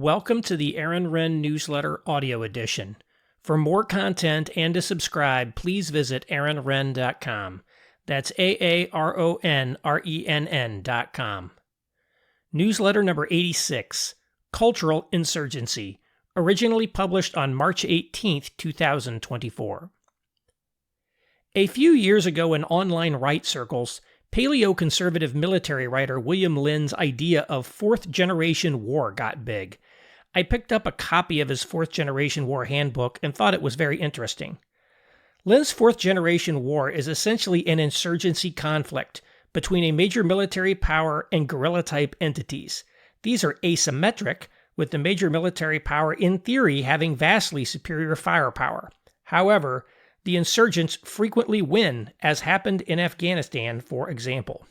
Welcome to the Aaron Wrenn Newsletter Audio Edition. For more content and to subscribe, please visit aaronwrenn.com. That's AARONRENN.com. Newsletter number 86, Cultural Insurgency, originally published on March 18, 2024. A few years ago in online right circles, Paleoconservative military writer William Lynns' idea of fourth-generation war got big. I picked up a copy of his fourth-generation war handbook and thought it was very interesting. Lynns' fourth-generation war is essentially an insurgency conflict between a major military power and guerrilla-type entities. These are asymmetric, with the major military power in theory having vastly superior firepower. However, the insurgents frequently win, as happened in Afghanistan, for example.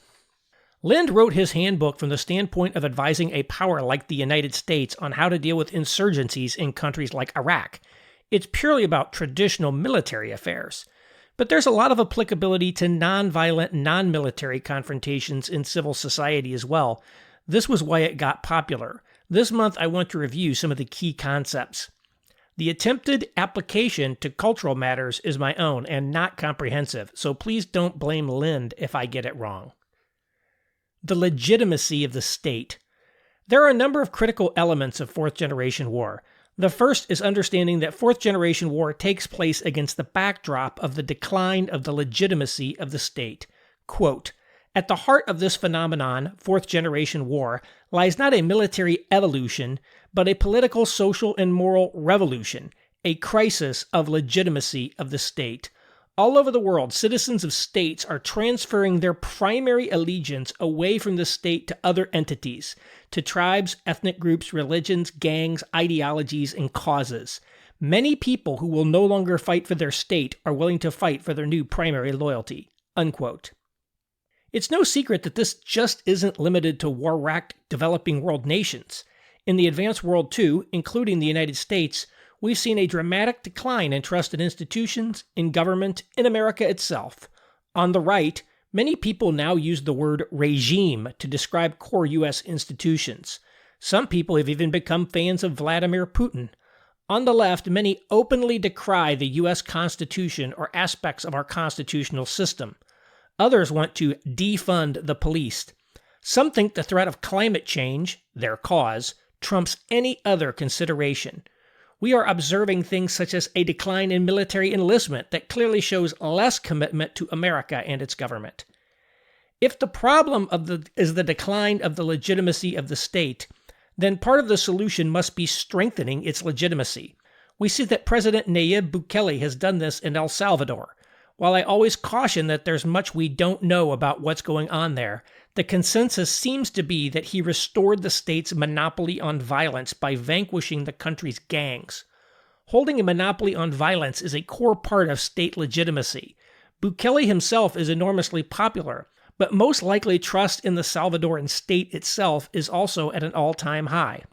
Lynn wrote his handbook from the standpoint of advising a power like the United States on how to deal with insurgencies in countries like Iraq. It's purely about traditional military affairs. But there's a lot of applicability to non-violent, non-military confrontations in civil society as well. This was why it got popular. This month I want to review some of the key concepts. The attempted application to cultural matters is my own and not comprehensive, so please don't blame Lynn if I get it wrong. The legitimacy of the state. There are a number of critical elements of fourth-generation war. The first is understanding that fourth-generation war takes place against the backdrop of the decline of the legitimacy of the state. Quote, "At the heart of this phenomenon, fourth-generation war, lies not a military evolution, but a political, social, and moral revolution, a crisis of legitimacy of the state. All over the world, citizens of states are transferring their primary allegiance away from the state to other entities, to tribes, ethnic groups, religions, gangs, ideologies, and causes. Many people who will no longer fight for their state are willing to fight for their new primary loyalty." Unquote. It's no secret that this just isn't limited to war-racked developing world nations. In the advanced world too, including the United States, we've seen a dramatic decline in trust in institutions, in government, in America itself. On the right, many people now use the word regime to describe core U.S. institutions. Some people have even become fans of Vladimir Putin. On the left, many openly decry the U.S. Constitution or aspects of our constitutional system. Others want to defund the police. Some think the threat of climate change, their cause, trumps any other consideration. We are observing things such as a decline in military enlistment that clearly shows less commitment to America and its government. If the problem is the decline of the legitimacy of the state, then part of the solution must be strengthening its legitimacy. We see that President Nayib Bukele has done this in El Salvador. While I always caution that there's much we don't know about what's going on there, the consensus seems to be that he restored the state's monopoly on violence by vanquishing the country's gangs. Holding a monopoly on violence is a core part of state legitimacy. Bukele himself is enormously popular, but most likely trust in the Salvadoran state itself is also at an all-time high.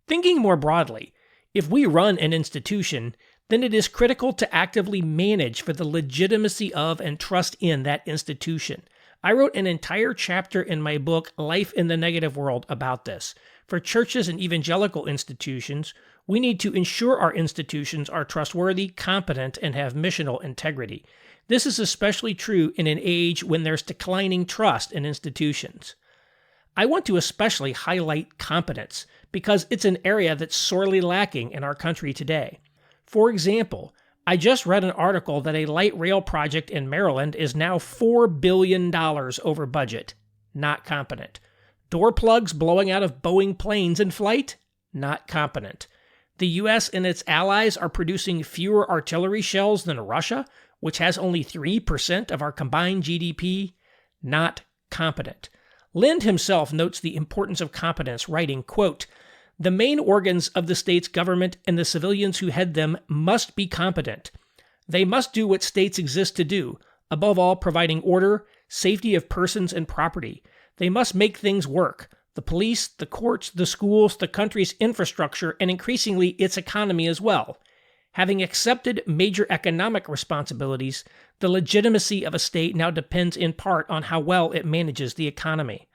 Thinking more broadly, if we run an institution, then it is critical to actively manage for the legitimacy of and trust in that institution. I wrote an entire chapter in my book, Life in the Negative World, about this. For churches and evangelical institutions, we need to ensure our institutions are trustworthy, competent, and have missional integrity. This is especially true in an age when there's declining trust in institutions. I want to especially highlight competence, because it's an area that's sorely lacking in our country today. For example, I just read an article that a light rail project in Maryland is now $4 billion over budget. Not competent. Door plugs blowing out of Boeing planes in flight? Not competent. The U.S. and its allies are producing fewer artillery shells than Russia, which has only 3% of our combined GDP? Not competent. Lynn himself notes the importance of competence, writing, quote, "The main organs of the state's government and the civilians who head them must be competent. They must do what states exist to do, above all providing order, safety of persons and property. They must make things work. The police, the courts, the schools, the country's infrastructure, and increasingly its economy as well. Having accepted major economic responsibilities, the legitimacy of a state now depends in part on how well it manages the economy.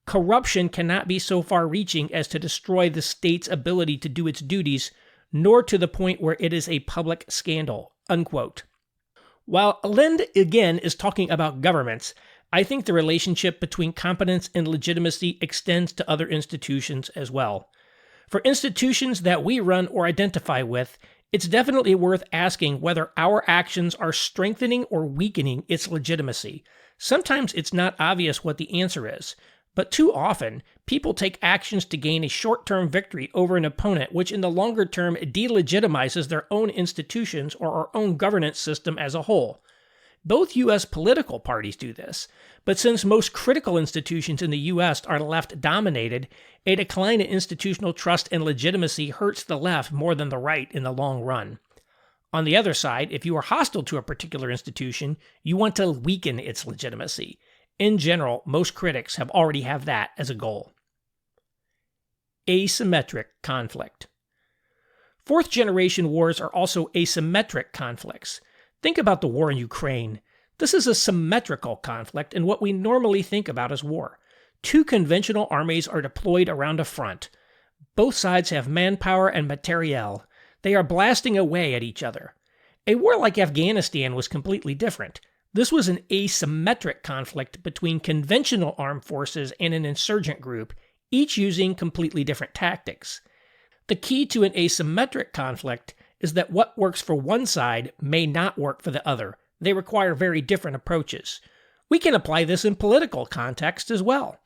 Corruption cannot be so far-reaching as to destroy the state's ability to do its duties, nor to the point where it is a public scandal." Unquote. While Lynn, again, is talking about governments, I think the relationship between competence and legitimacy extends to other institutions as well. For institutions that we run or identify with, it's definitely worth asking whether our actions are strengthening or weakening its legitimacy. Sometimes it's not obvious what the answer is, but too often, people take actions to gain a short-term victory over an opponent, which in the longer term delegitimizes their own institutions or our own governance system as a whole. Both U.S. political parties do this, but since most critical institutions in the U.S. are left-dominated, a decline in institutional trust and legitimacy hurts the left more than the right in the long run. On the other side, if you are hostile to a particular institution, you want to weaken its legitimacy. In general, most critics already have that as a goal. Asymmetric conflict. Fourth-generation wars are also asymmetric conflicts. Think about the war in Ukraine. This is a symmetrical conflict in what we normally think about as war. Two conventional armies are deployed around a front. Both sides have manpower and materiel. They are blasting away at each other. A war like Afghanistan was completely different. This was an asymmetric conflict between conventional armed forces and an insurgent group, each using completely different tactics. The key to an asymmetric conflict is that what works for one side may not work for the other. They require very different approaches. We can apply this in political context as well.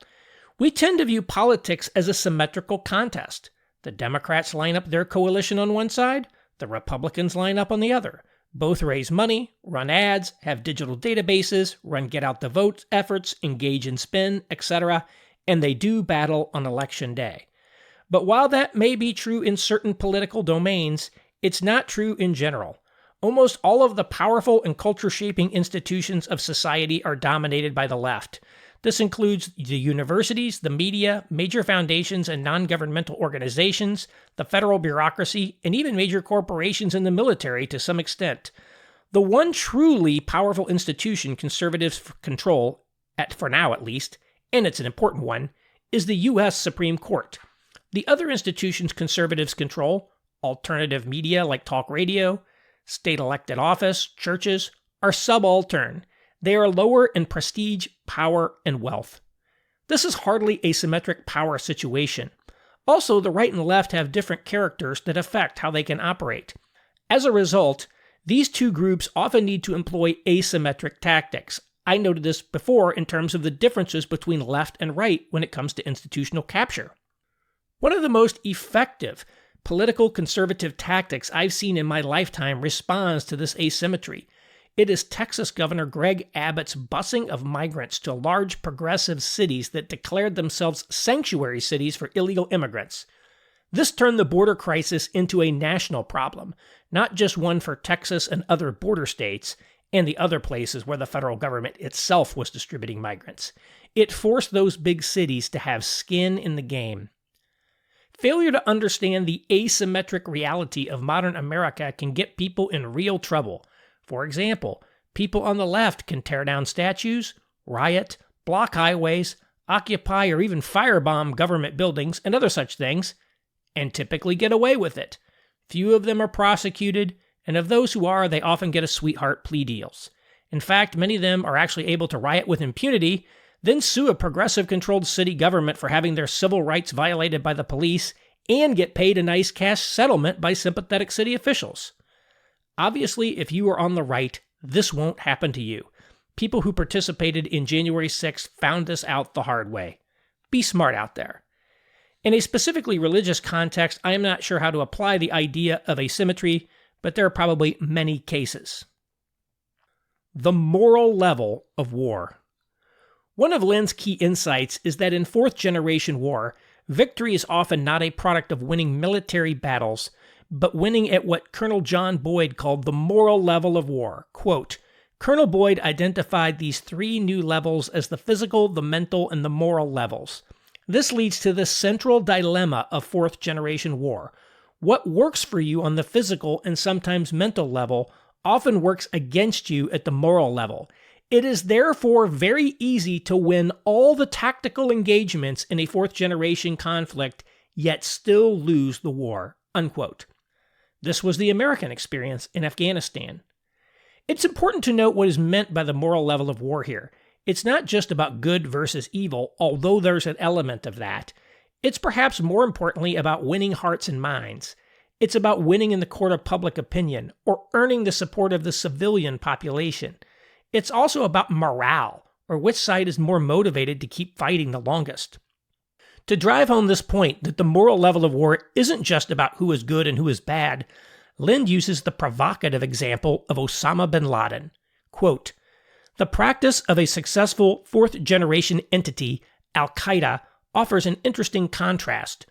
We tend to view politics as a symmetrical contest. The Democrats line up their coalition on one side, the Republicans line up on the other. Both raise money, run ads, have digital databases, run get-out-the-vote efforts, engage in spin, etc., and they do battle on election day. But while that may be true in certain political domains, it's not true in general. Almost all of the powerful and culture-shaping institutions of society are dominated by the left. This includes the universities, the media, major foundations and non-governmental organizations, the federal bureaucracy, and even major corporations and the military to some extent. The one truly powerful institution conservatives control, for now at least, and it's an important one, is the U.S. Supreme Court. The other institutions conservatives control, alternative media like talk radio, state-elected office, churches, are subaltern. They are lower in prestige, power, and wealth. This is hardly a symmetric power situation. Also, the right and left have different characters that affect how they can operate. As a result, these two groups often need to employ asymmetric tactics. I noted this before in terms of the differences between left and right when it comes to institutional capture. One of the most effective political conservative tactics I've seen in my lifetime responds to this asymmetry. It is Texas Governor Greg Abbott's busing of migrants to large progressive cities that declared themselves sanctuary cities for illegal immigrants. This turned the border crisis into a national problem, not just one for Texas and other border states, and the other places where the federal government itself was distributing migrants. It forced those big cities to have skin in the game. Failure to understand the asymmetric reality of modern America can get people in real trouble. For example, people on the left can tear down statues, riot, block highways, occupy or even firebomb government buildings and other such things, and typically get away with it. Few of them are prosecuted, and of those who are, they often get a sweetheart plea deals. In fact, many of them are actually able to riot with impunity, then sue a progressive-controlled city government for having their civil rights violated by the police, and get paid a nice cash settlement by sympathetic city officials. Obviously, if you are on the right, this won't happen to you. People who participated in January 6th found this out the hard way. Be smart out there. In a specifically religious context, I am not sure how to apply the idea of asymmetry, but there are probably many cases. The moral level of war. One of Lynn's key insights is that in fourth-generation war, victory is often not a product of winning military battles, but winning at what Colonel John Boyd called the moral level of war. Quote, Colonel Boyd identified these three new levels as the physical, the mental, and the moral levels. This leads to the central dilemma of fourth-generation war. What works for you on the physical and sometimes mental level often works against you at the moral level. It is therefore very easy to win all the tactical engagements in a fourth-generation conflict, yet still lose the war." Unquote. This was the American experience in Afghanistan. It's important to note what is meant by the moral level of war here. It's not just about good versus evil, although there's an element of that. It's perhaps more importantly about winning hearts and minds. It's about winning in the court of public opinion, or earning the support of the civilian population. It's also about morale, or which side is more motivated to keep fighting the longest. To drive home this point that the moral level of war isn't just about who is good and who is bad, Lynns uses the provocative example of Osama bin Laden. Quote, "The practice of a successful fourth-generation entity, Al-Qaeda, offers an interesting contrast.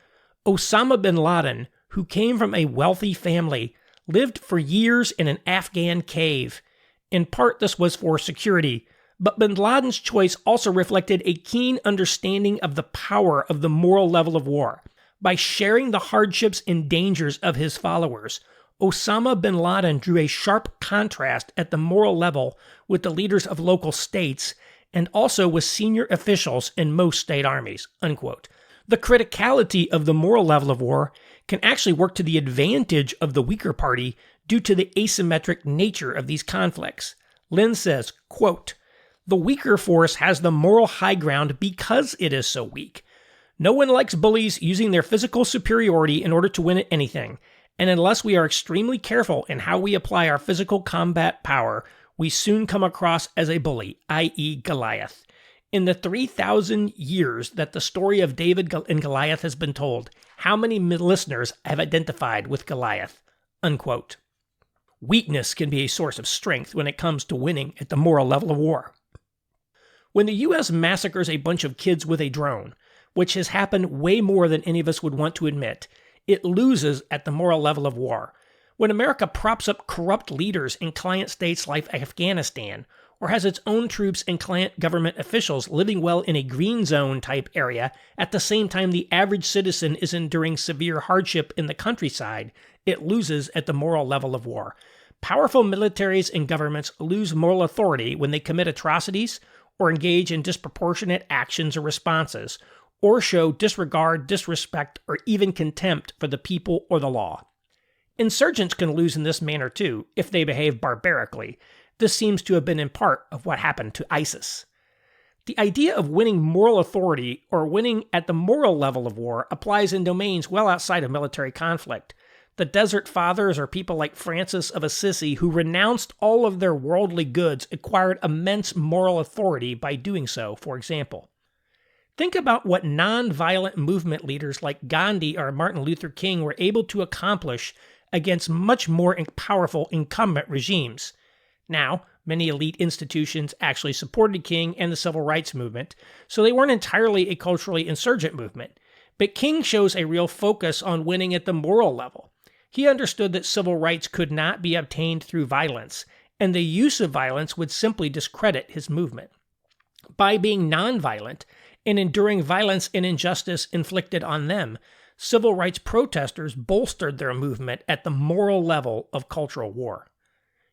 Osama bin Laden, who came from a wealthy family, lived for years in an Afghan cave. In part, this was for security, but bin Laden's choice also reflected a keen understanding of the power of the moral level of war. By sharing the hardships and dangers of his followers, Osama bin Laden drew a sharp contrast at the moral level with the leaders of local states and also with senior officials in most state armies." Unquote. The criticality of the moral level of war can actually work to the advantage of the weaker party due to the asymmetric nature of these conflicts. Lynns says, quote, "The weaker force has the moral high ground because it is so weak. No one likes bullies using their physical superiority in order to win at anything, and unless we are extremely careful in how we apply our physical combat power, we soon come across as a bully, i.e. Goliath. In the 3,000 years that the story of David and Goliath has been told, how many listeners have identified with Goliath?" Unquote. Weakness can be a source of strength when it comes to winning at the moral level of war. When the U.S. massacres a bunch of kids with a drone, which has happened way more than any of us would want to admit, it loses at the moral level of war. When America props up corrupt leaders in client states like Afghanistan, or has its own troops and client government officials living well in a green zone type area at the same time the average citizen is enduring severe hardship in the countryside, it loses at the moral level of war. Powerful militaries and governments lose moral authority when they commit atrocities or engage in disproportionate actions or responses, or show disregard, disrespect, or even contempt for the people or the law. Insurgents can lose in this manner too, if they behave barbarically. This seems to have been in part of what happened to ISIS. The idea of winning moral authority or winning at the moral level of war applies in domains well outside of military conflict. The Desert Fathers or people like Francis of Assisi who renounced all of their worldly goods acquired immense moral authority by doing so, for example. Think about what non-violent movement leaders like Gandhi or Martin Luther King were able to accomplish against much more powerful incumbent regimes. Now, many elite institutions actually supported King and the civil rights movement, so they weren't entirely a culturally insurgent movement. But King shows a real focus on winning at the moral level. He understood that civil rights could not be obtained through violence, and the use of violence would simply discredit his movement. By being nonviolent and enduring violence and injustice inflicted on them, civil rights protesters bolstered their movement at the moral level of cultural war.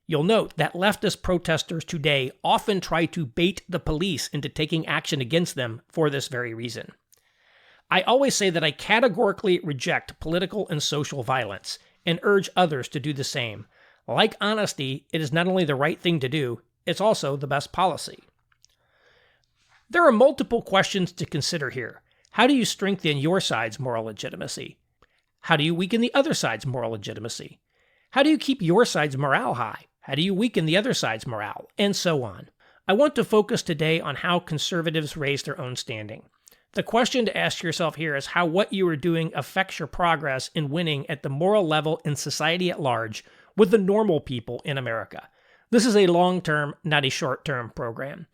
You'll note that leftist protesters today often try to bait the police into taking action against them for this very reason. I always say that I categorically reject political and social violence and urge others to do the same. Like honesty, it is not only the right thing to do, it's also the best policy. There are multiple questions to consider here. How do you strengthen your side's moral legitimacy? How do you weaken the other side's moral legitimacy? How do you keep your side's morale high? How do you weaken the other side's morale? And so on. I want to focus today on how conservatives raise their own standing. The question to ask yourself here is how what you are doing affects your progress in winning at the moral level in society at large with the normal people in America. This is a long-term, not a short-term program.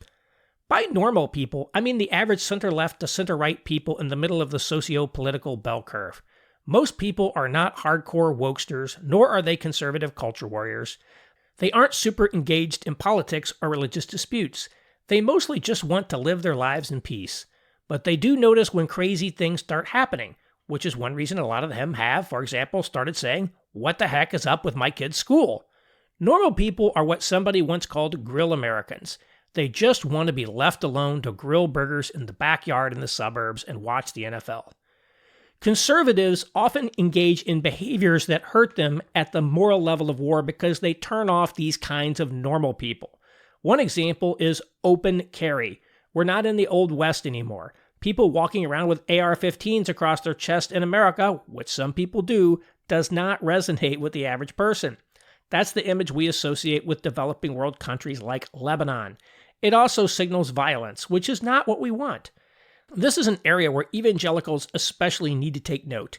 By normal people, I mean the average center-left to center-right people in the middle of the socio-political bell curve. Most people are not hardcore wokesters, nor are they conservative culture warriors. They aren't super engaged in politics or religious disputes. They mostly just want to live their lives in peace. But they do notice when crazy things start happening, which is one reason a lot of them have, for example, started saying, "What the heck is up with my kid's school?" Normal people are what somebody once called guerrilla Americans. They just want to be left alone to grill burgers in the backyard in the suburbs and watch the NFL. Conservatives often engage in behaviors that hurt them at the moral level of war because they turn off these kinds of normal people. One example is open carry. We're not in the Old West anymore. People walking around with AR-15s across their chest in America, which some people do, does not resonate with the average person. That's the image we associate with developing world countries like Lebanon. It also signals violence, which is not what we want. This is an area where evangelicals especially need to take note.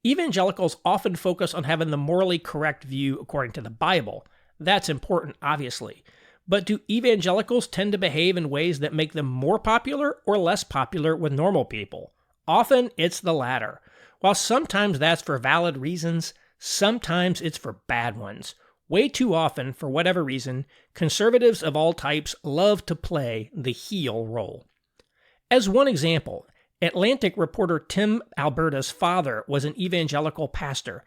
Evangelicals often focus on having the morally correct view according to the Bible. That's important, obviously. But do evangelicals tend to behave in ways that make them more popular or less popular with normal people? Often it's the latter. While sometimes that's for valid reasons, sometimes it's for bad ones. Way too often, for whatever reason, conservatives of all types love to play the heel role. As one example, Atlantic reporter Tim Alberta's father was an evangelical pastor.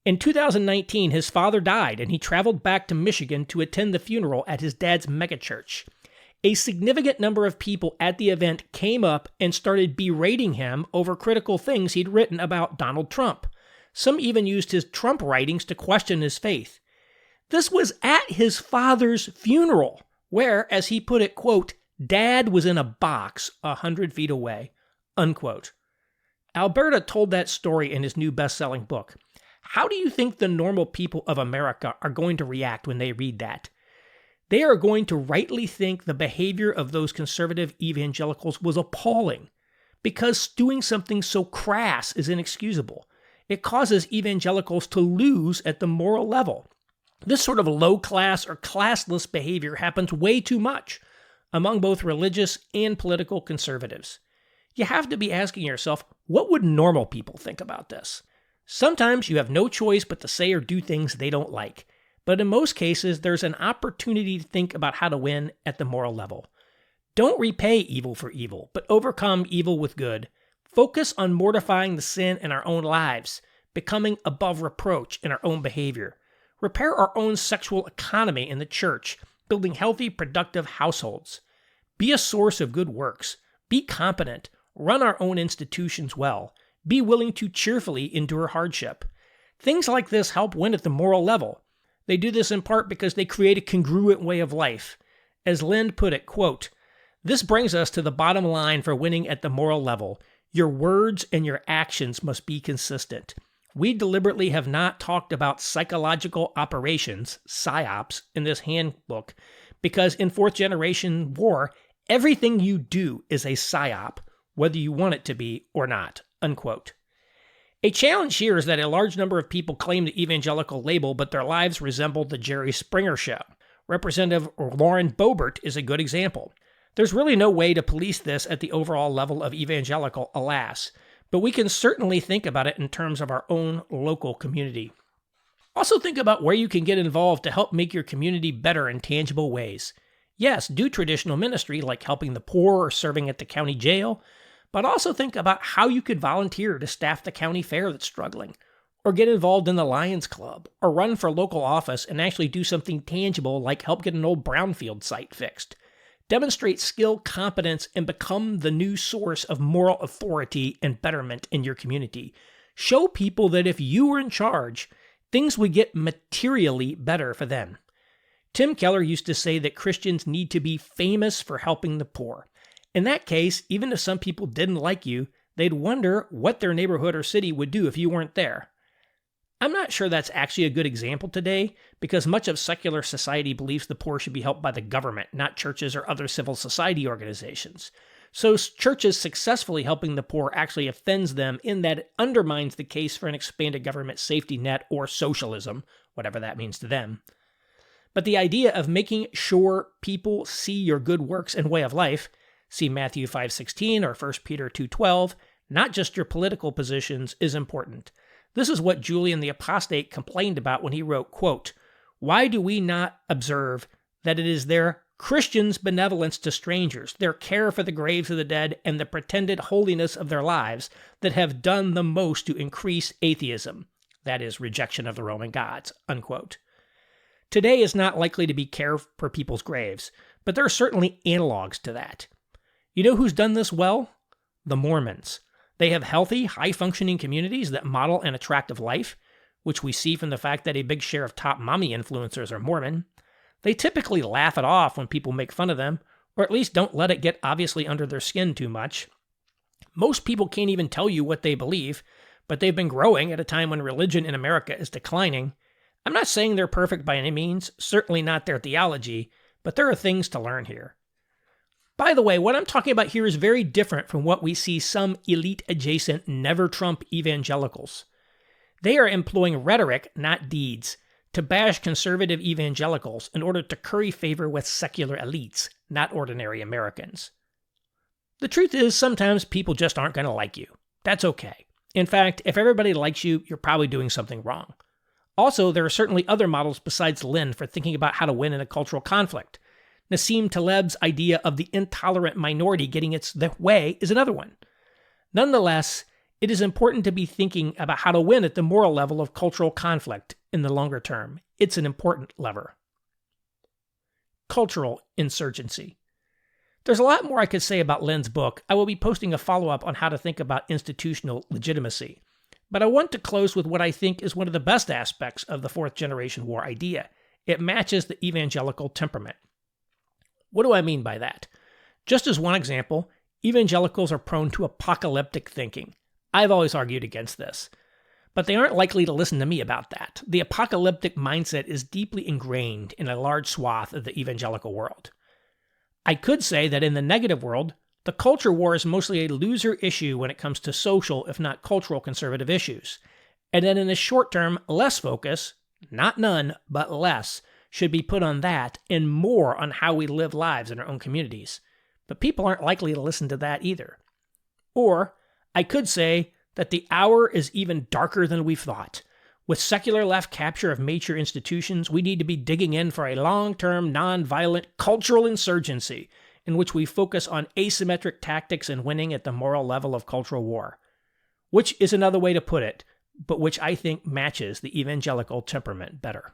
In 2019, his father died, and he traveled back to Michigan to attend the funeral at his dad's megachurch. A significant number of people at the event came up and started berating him over critical things he'd written about Donald Trump. Some even used his Trump writings to question his faith. This was at his father's funeral, where, as he put it, quote, "Dad was in a box 100 feet away," unquote. Alberta told that story in his new best-selling book. How do you think the normal people of America are going to react when they read that? They are going to rightly think the behavior of those conservative evangelicals was appalling, because doing something so crass is inexcusable. It causes evangelicals to lose at the moral level. This sort of low-class or classless behavior happens way too much among both religious and political conservatives. You have to be asking yourself, what would normal people think about this? Sometimes you have no choice but to say or do things they don't like, but in most cases, there's an opportunity to think about how to win at the moral level. Don't repay evil for evil, but overcome evil with good. Focus on mortifying the sin in our own lives, becoming above reproach in our own behavior. Repair our own sexual economy in the church, building healthy, productive households. Be a source of good works. Be competent. Run our own institutions well. Be willing to cheerfully endure hardship. Things like this help win at the moral level. They do this in part because they create a congruent way of life. As Lynn put it, quote, "This brings us to the bottom line for winning at the moral level. Your words and your actions must be consistent. We deliberately have not talked about psychological operations, psyops, in this handbook, because in fourth generation war, everything you do is a psyop, whether you want it to be or not," unquote. A challenge here is that a large number of people claim the evangelical label, but their lives resemble the Jerry Springer show. Representative Lauren Boebert is a good example. There's really no way to police this at the overall level of evangelical, alas. But we can certainly think about it in terms of our own local community. Also think about where you can get involved to help make your community better in tangible ways. Yes, do traditional ministry like helping the poor or serving at the county jail, but also think about how you could volunteer to staff the county fair that's struggling, or get involved in the Lions Club, or run for local office and actually do something tangible like help get an old brownfield site fixed. Demonstrate skill, competence, and become the new source of moral authority and betterment in your community. Show people that if you were in charge, things would get materially better for them. Tim Keller used to say that Christians need to be famous for helping the poor. In that case, even if some people didn't like you, they'd wonder what their neighborhood or city would do if you weren't there. I'm not sure that's actually a good example today, because much of secular society believes the poor should be helped by the government, not churches or other civil society organizations. So churches successfully helping the poor actually offends them in that it undermines the case for an expanded government safety net or socialism, whatever that means to them. But the idea of making sure people see your good works and way of life, see Matthew 5:16 or 1 Peter 2:12, not just your political positions, is important. This is what Julian the Apostate complained about when he wrote, quote, "Why do we not observe that it is their Christians' benevolence to strangers, their care for the graves of the dead, and the pretended holiness of their lives that have done the most to increase atheism," that is, rejection of the Roman gods, unquote. Today is not likely to be care for people's graves, but there are certainly analogs to that. You know who's done this well? The Mormons. They have healthy, high-functioning communities that model an attractive life, which we see from the fact that a big share of top mommy influencers are Mormon. They typically laugh it off when people make fun of them, or at least don't let it get obviously under their skin too much. Most people can't even tell you what they believe, but they've been growing at a time when religion in America is declining. I'm not saying they're perfect by any means, certainly not their theology, but there are things to learn here. By the way, what I'm talking about here is very different from what we see some elite-adjacent never-Trump evangelicals. They are employing rhetoric, not deeds, to bash conservative evangelicals in order to curry favor with secular elites, not ordinary Americans. The truth is, sometimes people just aren't going to like you. That's okay. In fact, if everybody likes you, you're probably doing something wrong. Also, there are certainly other models besides Lynn for thinking about how to win in a cultural conflict. Nassim Taleb's idea of the intolerant minority getting its way is another one. Nonetheless, it is important to be thinking about how to win at the moral level of cultural conflict in the longer term. It's an important lever. Cultural insurgency. There's a lot more I could say about Lynn's book. I will be posting a follow-up on how to think about institutional legitimacy. But I want to close with what I think is one of the best aspects of the fourth generation war idea. It matches the evangelical temperament. What do I mean by that? Just as one example, evangelicals are prone to apocalyptic thinking. I've always argued against this. But they aren't likely to listen to me about that. The apocalyptic mindset is deeply ingrained in a large swath of the evangelical world. I could say that in the negative world, the culture war is mostly a loser issue when it comes to social, if not cultural, conservative issues. And then in the short term, less focus, not none, but less, should be put on that and more on how we live lives in our own communities. But people aren't likely to listen to that either. Or, I could say that the hour is even darker than we've thought. With secular left capture of major institutions, we need to be digging in for a long-term, non-violent cultural insurgency in which we focus on asymmetric tactics and winning at the moral level of cultural war. Which is another way to put it, but which I think matches the evangelical temperament better.